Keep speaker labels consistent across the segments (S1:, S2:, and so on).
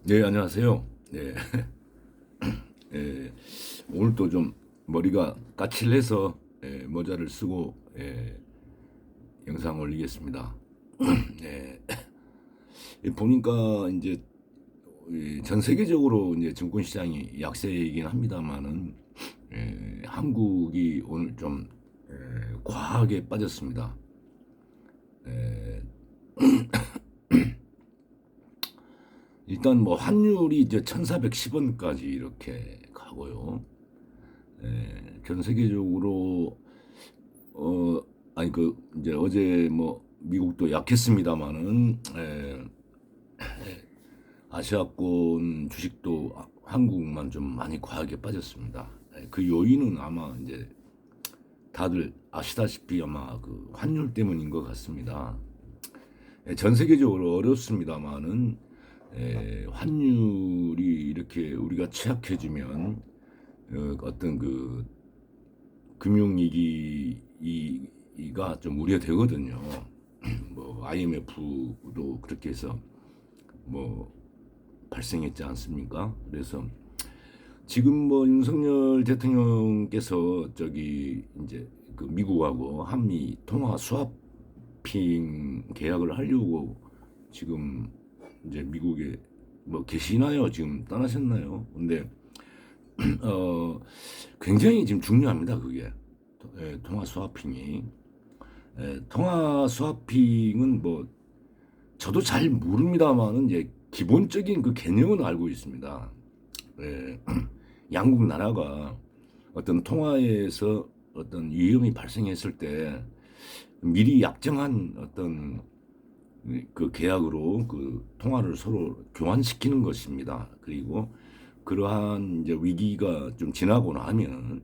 S1: 네, 안녕하세요. 네, 예, 오늘 또 좀 머리가 까칠해서 모자를 쓰고 영상 올리겠습니다. 네, 보니까 이제 전 세계적으로 이제 증권 시장이 약세이긴 합니다만은 한국이 오늘 좀 과하게 빠졌습니다. 에, 일단 뭐 환율이 이제 1,410원까지 이렇게 가고요. 전 세계적으로 아니 그 이제 어제 뭐 미국도 약했습니다마는 아시아권 주식도 한국만 좀 많이 과하게 빠졌습니다. 그 요인은 아마 이제 다들 아시다시피 아마 그 환율 때문인 것 같습니다. 전 세계적으로 어렵습니다마는 환율이 이렇게 우리가 취약해지면 어떤 그 금융위기가 좀 우려되거든요. 뭐 IMF도 그렇게 해서 뭐 발생했지 않습니까? 그래서 지금 뭐 윤석열 대통령께서 저기 이제 그 미국하고 한미 통화 스와핑 계약을 하려고 지금 이제 미국에 뭐 계시나요? 지금 떠나셨나요? 근데 어 굉장히 지금 중요합니다. 그게 통화 스와핑이 통화 스와핑은 뭐 저도 잘 모릅니다만은 이제 기본적인 그 개념은 알고 있습니다. 예, 양국 나라가 어떤 통화에서 어떤 위험이 발생했을 때 미리 약정한 어떤 그 계약으로 그 통화를 서로 교환시키는 것입니다. 그리고 그러한 이제 위기가 좀 지나고 나면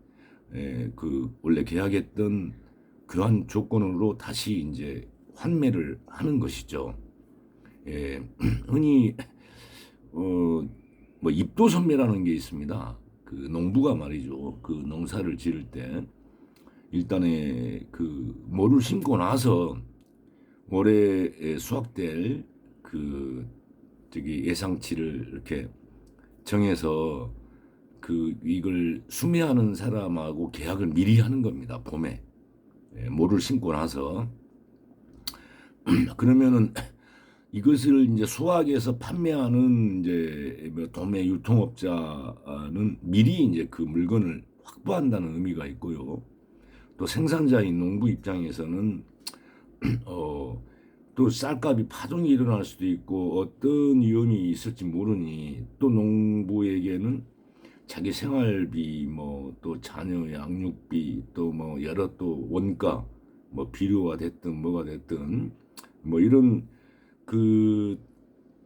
S1: 그 원래 계약했던 교환 조건으로 다시 이제 환매를 하는 것이죠. 예, 흔히 뭐 입도선매라는 게 있습니다. 그 농부가 말이죠. 그 농사를 지을 때 일단에 그 모를 심고 나서 올해 수확될 그 저기 예상치를 이렇게 정해서 그 이걸 수매하는 사람하고 계약을 미리 하는 겁니다. 봄에 모를 심고 나서 그러면은 이것을 이제 수확해서 판매하는 이제 뭐 도매 유통업자는 미리 이제 그 물건을 확보한다는 의미가 있고요. 또 생산자인 농부 입장에서는 어, 또 쌀값이 파동이 일어날 수도 있고 어떤 위험이 있을지 모르니 또 농부에게는 자기 생활비 뭐 또 자녀 양육비 또 뭐 여러 또 원가 뭐 비료가 됐든 뭐가 됐든 뭐 이런 그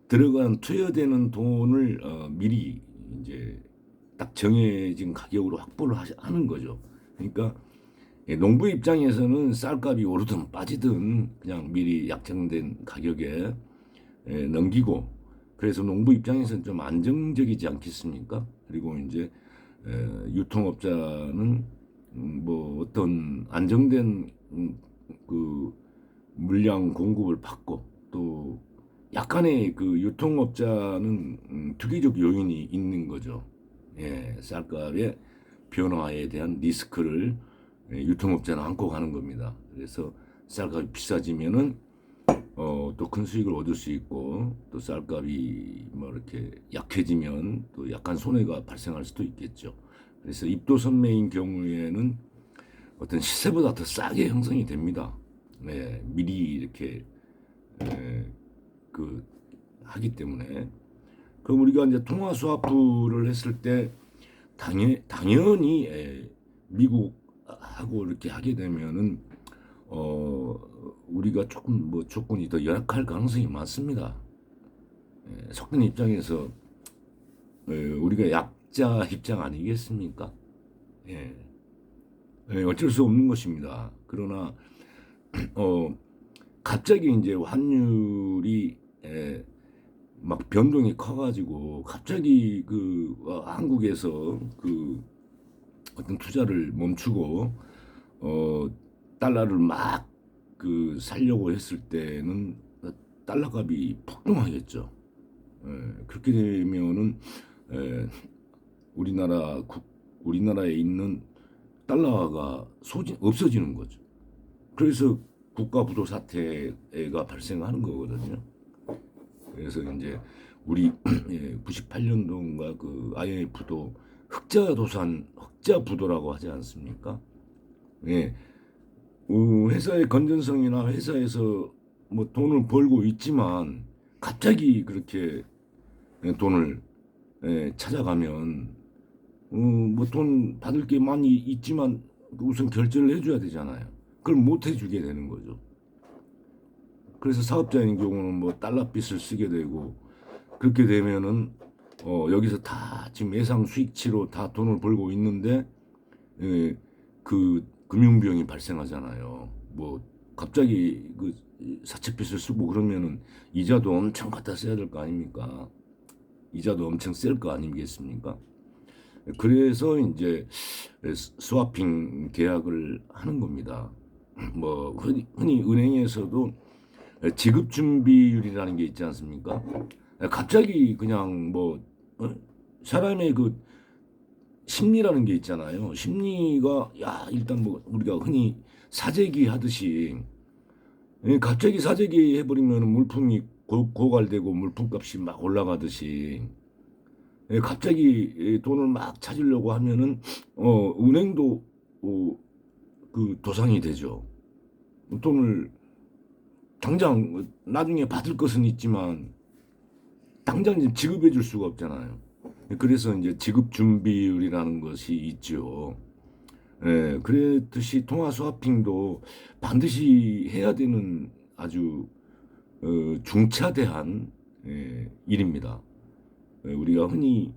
S1: 들어간 투여되는 돈을 미리 이제 딱 정해진 가격으로 확보를 하는 거죠. 그러니까 농부 입장에서는 쌀값이 오르든 빠지든 그냥 미리 약정된 가격에 넘기고 그래서 농부 입장에서는 좀 안정적이지 않겠습니까? 그리고 이제 유통업자는 뭐 어떤 안정된 그 물량 공급을 받고 또 약간의 그 유통업자는 투기적 요인이 있는 거죠. 쌀값의 변화에 대한 리스크를 유통업자는 안고 가는 겁니다. 그래서 쌀값이 비싸지면은 또 큰 수익을 얻을 수 있고 또 쌀값이 뭐 이렇게 약해지면 또 약간 손해가 발생할 수도 있겠죠. 그래서 입도선매인 경우에는 어떤 시세보다 더 싸게 형성이 됩니다. 미리 이렇게 에, 그 하기 때문에 그럼 우리가 이제 통화 스와프를 했을 때 당연히 미국하고 이렇게 하게 되면은 우리가 조금 뭐 조건이 더 열악할 가능성이 많습니다. 석근 입장에서 우리가 약자 입장 아니겠습니까? 예. 어쩔 수 없는 것입니다. 그러나 어, 갑자기 이제 환율이 막 변동이 커가지고 갑자기 그 한국에서 그 어떤 투자를 멈추고 어, 달러를 막 그 살려고 했을 때는 달러 값이 폭등하겠죠. 그렇게 되면은 우리나라에 있는 달러가 없어지는 거죠. 그래서 국가 부도 사태가 발생하는 거거든요. 그래서 이제 우리 98년도인가 그 IMF도 흑자 부도라고 하지 않습니까? 예. 회사의 건전성이나 회사에서 뭐 돈을 벌고 있지만 갑자기 그렇게 돈을 찾아가면 뭐 돈 받을 게 많이 있지만 우선 결제를 해줘야 되잖아요. 그걸 못 해주게 되는 거죠. 그래서 사업자인 경우는 뭐 달러빚을 쓰게 되고 그렇게 되면은 여기서 다 지금 예상 수익치로 다 돈을 벌고 있는데 그 금융비용이 발생하잖아요. 뭐 갑자기 그 사채빚을 쓰고 그러면은 이자도 엄청 갖다 써야 될 거 아닙니까? 이자도 엄청 쓸 거 아니겠습니까? 그래서 이제 스와핑 계약을 하는 겁니다. 뭐 흔히 은행에서도 지급 준비율이라는 게 있지 않습니까? 갑자기 그냥 뭐 사람의 그 심리라는 게 있잖아요. 심리가 일단 뭐 우리가 흔히 사재기 하듯이 갑자기 사재기 해버리면 물품이 고갈되고 물품값이 막 올라가듯이 갑자기 돈을 막 찾으려고 하면은 은행도 그 도산이 되죠. 돈을 당장 나중에 받을 것은 있지만 당장 지급해 줄 수가 없잖아요. 그래서 이제 지급 준비율이라는 것이 있죠. 그랬듯이 통화 스와핑도 반드시 해야 되는 아주 중차대한 일입니다. 우리가 흔히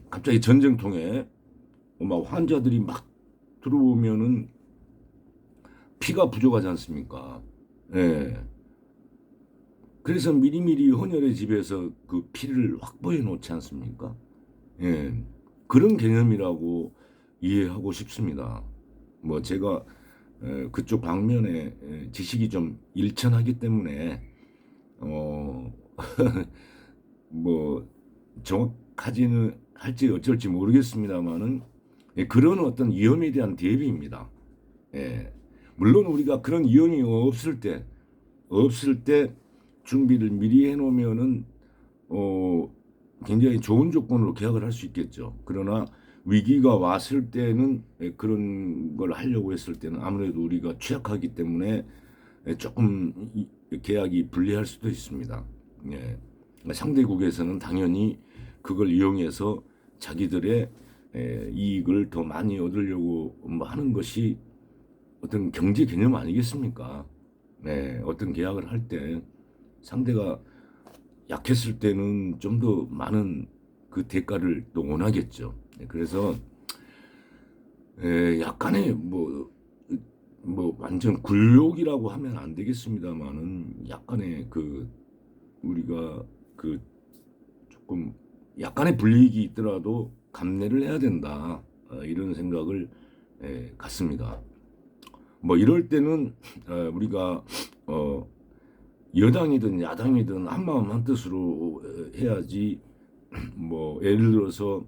S1: 갑자기 전쟁통에 막 환자들이 막 들어오면은 피가 부족하지 않습니까? 예. 그래서 미리미리 헌혈의 집에서 그 피를 확보해 놓지 않습니까? 예. 그런 개념이라고 이해하고 싶습니다. 뭐 제가 그쪽 방면에 지식이 좀 일천하기 때문에 어, 뭐 정확하지는 할지 어쩔지 모르겠습니다만은 그런 어떤 위험에 대한 대비입니다. 예. 물론 우리가 그런 위험이 없을 때 준비를 미리 해놓으면은 굉장히 좋은 조건으로 계약을 할 수 있겠죠. 그러나 위기가 왔을 때는 그런 걸 하려고 했을 때는 아무래도 우리가 취약하기 때문에 조금 계약이 불리할 수도 있습니다. 예. 상대국에서는 당연히 그걸 이용해서 자기들의 이익을 더 많이 얻으려고 뭐 하는 것이 어떤 경제 개념 아니겠습니까? 네, 어떤 계약을 할 때 상대가 약했을 때는 좀 더 많은 그 대가를 또 원하겠죠. 네, 그래서 약간의 뭐 완전 굴욕이라고 하면 안 되겠습니다만은 약간의 그 우리가 그 조금 약간의 불이익이 있더라도 감내를 해야 된다 이런 생각을 갖습니다. 뭐 이럴 때는 우리가 여당이든 야당이든 한마음 한뜻으로 해야지 뭐 예를 들어서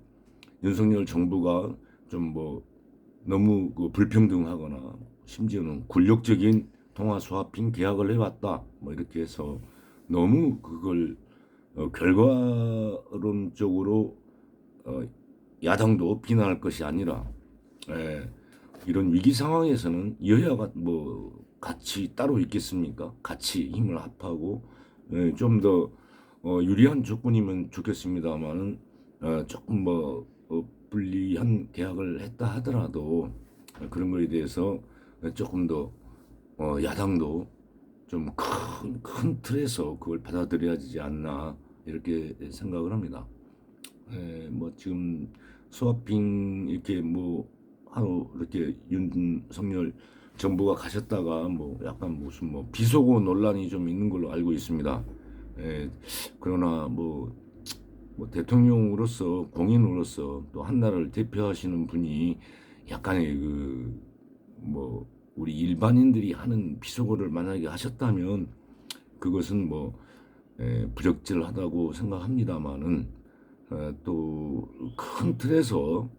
S1: 윤석열 정부가 좀 뭐 너무 그 불평등하거나 심지어는 굴욕적인 통화 스와핑 계약을 해왔다 뭐 이렇게 해서 너무 그걸 결과론적으로 야당도 비난할 것이 아니라 이런 위기 상황에서는 여야가 뭐 같이 따로 있겠습니까? 같이 힘을 합하고 좀 더 유리한 조건이면 좋겠습니다만은 조금 뭐 불리한 계약을 했다 하더라도 그런 거에 대해서 조금 더 야당도 좀 큰 틀에서 그걸 받아들여야 되지 않나 이렇게 생각을 합니다. 뭐 지금 스와핑 이렇게 뭐 하루 이렇게 윤석열 정부가 가셨다가 뭐 약간 무슨 뭐 비속어 논란이 좀 있는 걸로 알고 있습니다. 그러나 뭐 대통령으로서 공인으로서 또 한나라를 대표하시는 분이 약간의 그 뭐 우리 일반인들이 하는 비속어를 만약에 하셨다면 그것은 뭐 부적절하다고 생각합니다만은 또 큰 틀에서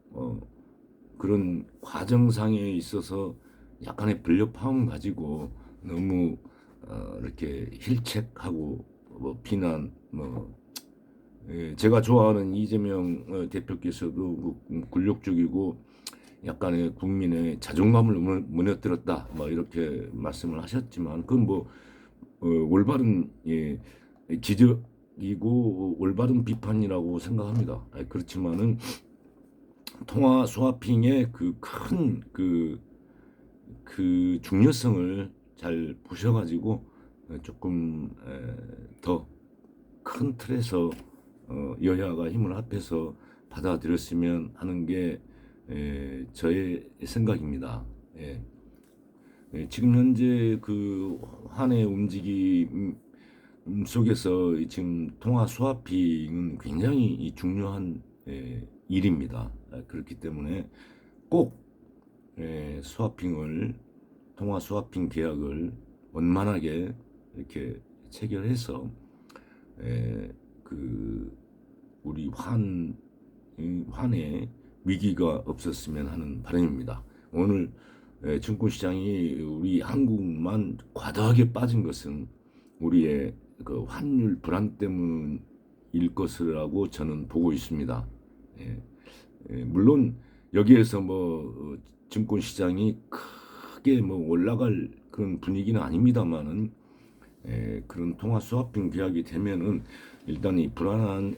S1: 그런 과정상에 있어서 약간의 불협화음 가지고 너무 이렇게 힐책하고 뭐 비난 제가 좋아하는 이재명 대표께서도 굴욕적이고 약간의 국민의 자존감을 무너뜨렸다 뭐 이렇게 말씀을 하셨지만 그건 뭐 올바른 기적이고 올바른 비판이라고 생각합니다. 그렇지만은 통화 스와핑의 그 큰 그 중요성을 잘 보셔가지고 조금 더 큰 틀에서 여야가 힘을 합해서 받아들였으면 하는 게 저의 생각입니다. 예. 지금 현재 그 환의 움직임 속에서 지금 통화 스와핑은 굉장히 중요한 일입니다. 그렇기 때문에 꼭 스와핑을 통화 스와핑 계약을 원만하게 이렇게 체결해서 그 우리 환의 위기가 없었으면 하는 바람입니다. 오늘 증권시장이 우리 한국만 과다하게 빠진 것은 우리의 그 환율 불안 때문일 것이라고 저는 보고 있습니다. 물론 여기에서 뭐 증권시장이 크게 뭐 올라갈 그런 분위기는 아닙니다만은 그런 통화 스와핑 계약이 되면은 일단 이 불안한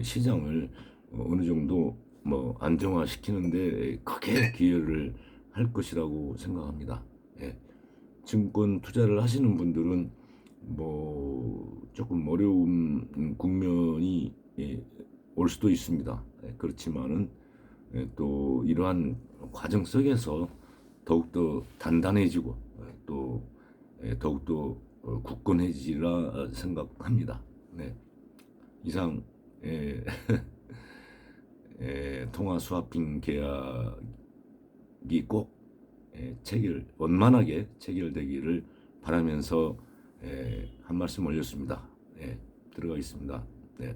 S1: 시장을 어느 정도 뭐 안정화시키는데 크게 기여를 할 것이라고 생각합니다. 증권 투자를 하시는 분들은 뭐 조금 어려운 국면이 올 수도 있습니다. 그렇지만은 또 이러한 과정 속에서 더욱더 단단해지고 또 더욱더 굳건해지라 생각합니다. 네. 이상 통화 스와핑 계약이 꼭 원만하게 체결되기를 바라면서 한 말씀 올렸습니다. 들어가겠습니다. 네.